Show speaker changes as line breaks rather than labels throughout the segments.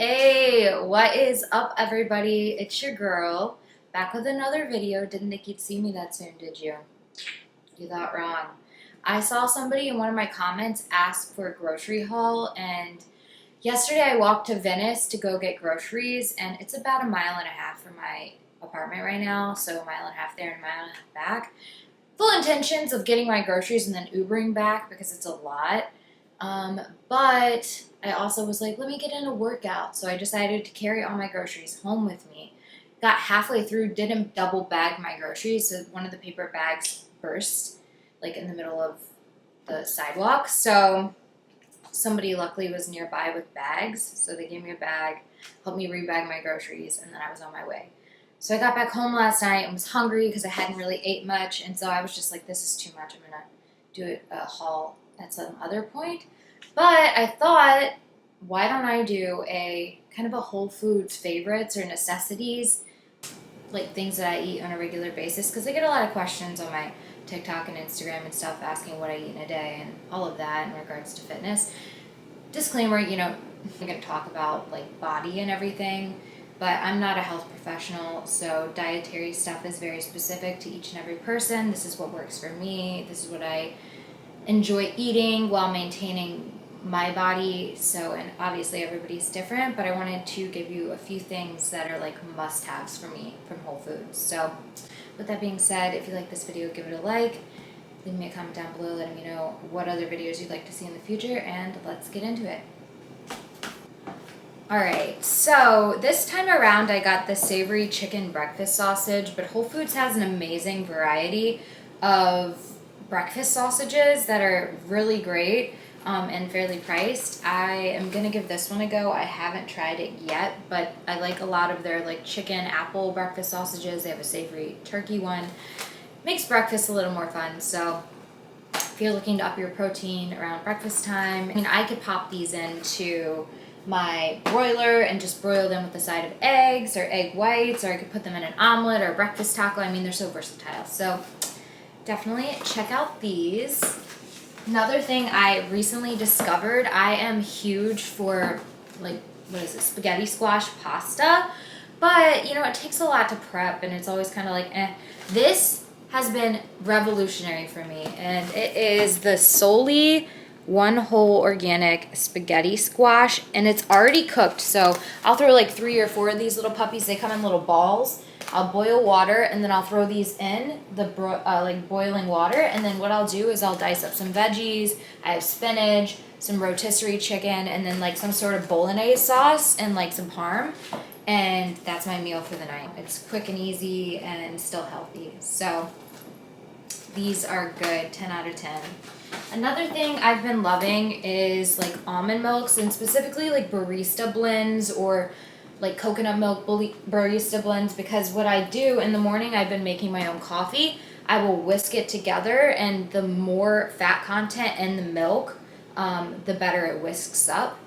Hey, what is up, everybody? It's your girl, back with another video. Didn't think you'd see me that soon, did you? You thought wrong. I saw somebody in one of my comments ask for a grocery haul, and yesterday I walked to Venice to go get groceries, and it's about a mile and a half from my apartment right now, so a mile and a half there and a mile and a half back. Full intentions of getting my groceries and then Ubering back because it's a lot. But I also was like, let me get in a workout. So I decided to carry all my groceries home with me. Got halfway through, didn't double bag my groceries, so one of the paper bags burst, like in the middle of the sidewalk. So somebody luckily was nearby with bags, so they gave me a bag, helped me rebag my groceries, and then I was on my way. So I got back home last night and was hungry because I hadn't really ate much, and so I was just like, this is too much. I'm gonna do a haul at some other point. But I thought, why don't I do a kind of a Whole Foods favorites or necessities, like things that I eat on a regular basis? Because I get a lot of questions on my TikTok and Instagram and stuff asking what I eat in a day and all of that in regards to fitness. Disclaimer, I'm going to talk about like body and everything, but I'm not a health professional, so dietary stuff is very specific to each and every person. This is what works for me. This is what I enjoy eating while maintaining my body. So, and obviously everybody's different, but I wanted to give you a few things that are like must-haves for me from Whole Foods. So, with that being said, if you like this video, give it a like. Leave me a comment down below letting me know what other videos you'd like to see in the future, and let's get into it. Alright, so this time around I got the savory chicken breakfast sausage, but Whole Foods has an amazing variety of breakfast sausages that are really great and fairly priced. I am going to give this one a go. I haven't tried it yet, but I like a lot of their like chicken apple breakfast sausages. They have a savory turkey one. Makes breakfast a little more fun, so if you're looking to up your protein around breakfast time, I could pop these into my broiler and just broil them with a side of eggs or egg whites, or I could put them in an omelet or a breakfast taco. They're so versatile. So definitely check out these. Another thing I recently discovered, I am huge for like, spaghetti squash pasta, but it takes a lot to prep and it's always kind of like, eh. This has been revolutionary for me, and it is the Soli One Whole Organic Spaghetti Squash, and it's already cooked. So I'll throw like 3 or 4 of these little puppies. They come in little balls. I'll boil water, and then I'll throw these in the boiling water, and then what I'll do is I'll dice up some veggies. I have spinach, some rotisserie chicken, and then like some sort of bolognese sauce and like some parm, and that's my meal for the night. It's quick and easy and still healthy. So these are good, 10 out of 10. Another thing I've been loving is like almond milks, and specifically like barista blends or like coconut milk barista blends, because what I do in the morning, I've been making my own coffee. I will whisk it together, and the more fat content in the milk, the better it whisks up.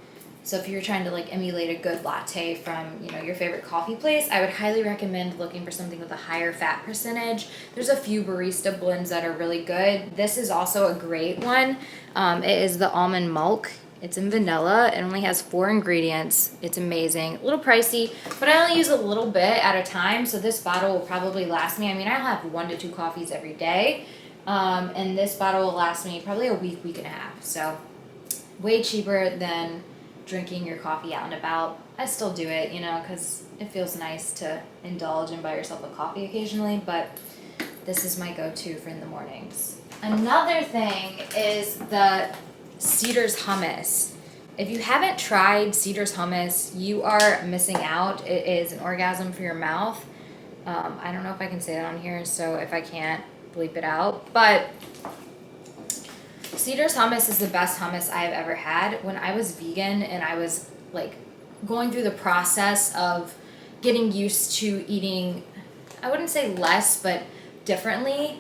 So if you're trying to like emulate a good latte from, your favorite coffee place, I would highly recommend looking for something with a higher fat percentage. There's a few barista blends that are really good. This is also a great one. It is the almond milk. It's in vanilla. It only has 4 ingredients. It's amazing. A little pricey, but I only use a little bit at a time, so this bottle will probably last me. I'll have 1 to 2 coffees every day, and this bottle will last me probably a week, week and a half. So way cheaper than drinking your coffee out and about. I still do it, because it feels nice to indulge and buy yourself a coffee occasionally, but this is my go-to for in the mornings. Another thing is the Cedars hummus. If you haven't tried Cedars hummus, you are missing out. It is an orgasm for your mouth. I don't know if I can say that on here, so if I can't, bleep it out. But Cedars hummus is the best hummus I have ever had. When I was vegan and I was like going through the process of getting used to eating, I wouldn't say less, but differently,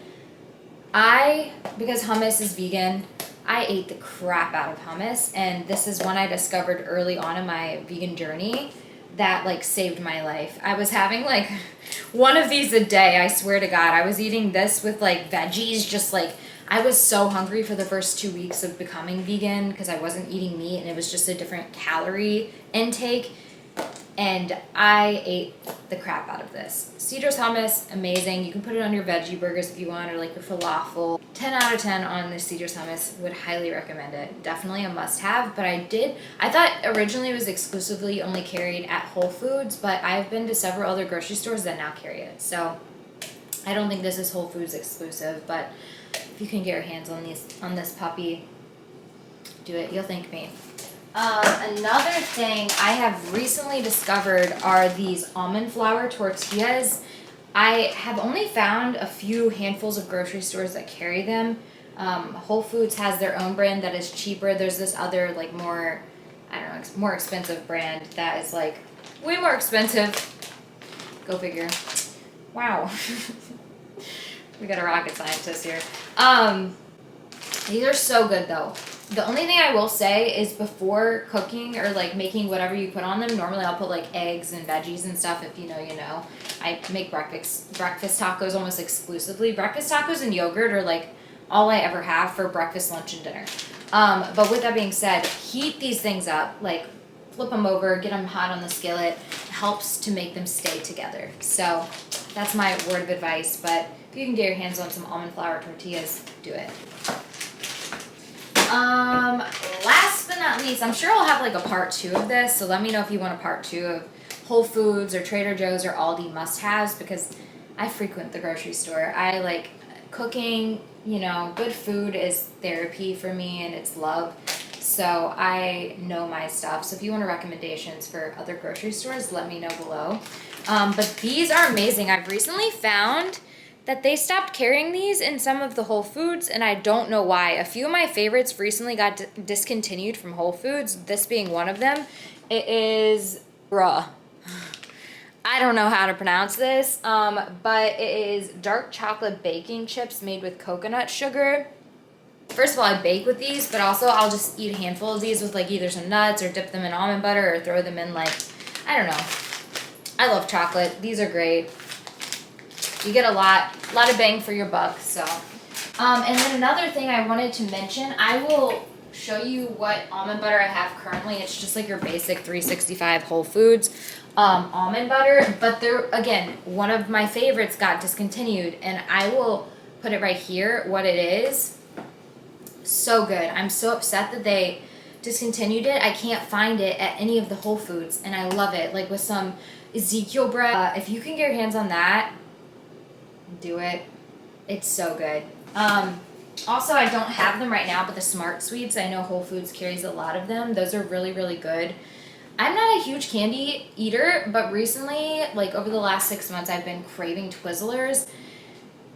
because hummus is vegan, I ate the crap out of hummus, and this is one I discovered early on in my vegan journey that like saved my life. I was having like one of these a day, I swear to God. I was eating this with like veggies, just like I was so hungry for the first 2 weeks of becoming vegan because I wasn't eating meat and it was just a different calorie intake. and I ate the crap out of this. Cedros hummus, amazing. You can put it on your veggie burgers if you want, or like your falafel. 10 out of 10 on the Cedros hummus. Would highly recommend it. Definitely a must-have. But I thought originally it was exclusively only carried at Whole Foods, but I've been to several other grocery stores that now carry it. So I don't think this is Whole Foods exclusive, but if you can get your hands on this puppy, do it. You'll thank me. Another thing I have recently discovered are these almond flour tortillas. I have only found a few handfuls of grocery stores that carry them. Whole Foods has their own brand that is cheaper. There's this other like more, I don't know, more expensive brand that is like way more expensive. Go figure. Wow. We got a rocket scientist here. These are so good though. The only thing I will say is before cooking or like making whatever you put on them, normally I'll put like eggs and veggies and stuff. If you know, you know. I make breakfast tacos almost exclusively. Breakfast tacos and yogurt are like all I ever have for breakfast, lunch, and dinner. But with that being said, heat these things up, like flip them over, get them hot on the skillet. It helps to make them stay together. So that's my word of advice. But if you can get your hands on some almond flour tortillas, do it. Last but not least, I'm sure I'll have like a part 2 of this, so let me know if you want a part 2 of Whole Foods or Trader Joe's or Aldi must-haves, because I frequent the grocery store. I like cooking, you know, good food is therapy for me and it's love. So I know my stuff. So if you want recommendations for other grocery stores, let me know below. But these are amazing. I've recently found that they stopped carrying these in some of the Whole Foods, and I don't know why. A few of my favorites recently got discontinued from Whole Foods, this being one of them. It is bruh. I don't know how to pronounce this, but it is dark chocolate baking chips made with coconut sugar. First of all, I bake with these, but also I'll just eat a handful of these with like either some nuts or dip them in almond butter or throw them in like, I don't know. I love chocolate. These are great. You get a lot of bang for your buck. So, and then another thing I wanted to mention, I will show you what almond butter I have currently. It's just like your basic 365 Whole Foods almond butter, but there again, one of my favorites got discontinued, and I will put it right here what it is. So good. I'm so upset that they discontinued it. I can't find it at any of the Whole Foods, and I love it. Like with some Ezekiel bread. If you can get your hands on that, do it. It's so good. Also, I don't have them right now, but the Smart Sweets, I know Whole Foods carries a lot of them. Those are really, really good. I'm not a huge candy eater, but recently, like over the last 6 months, I've been craving Twizzlers.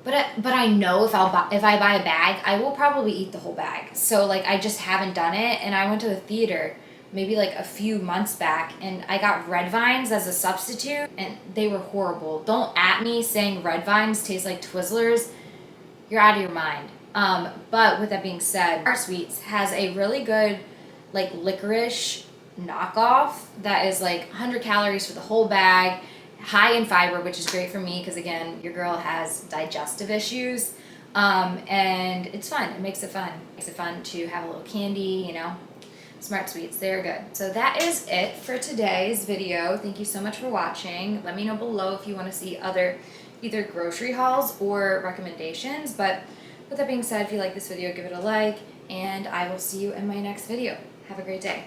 But I know if I buy a bag, I will probably eat the whole bag. So like I just haven't done it. And I went to the theater maybe like a few months back, and I got Red Vines as a substitute, and they were horrible. Don't at me saying Red Vines taste like Twizzlers. You're out of your mind. But with that being said, Smart Sweets has a really good like licorice knockoff that is like 100 calories for the whole bag, high in fiber, which is great for me because again, your girl has digestive issues. And it's fun. It makes it fun. It makes it fun to have a little candy, you know. Smart Sweets, they're good. So that is it for today's video. Thank you so much for watching. Let me know below if you want to see other either grocery hauls or recommendations. But with that being said, if you like this video, give it a like, and I will see you in my next video. Have a great day.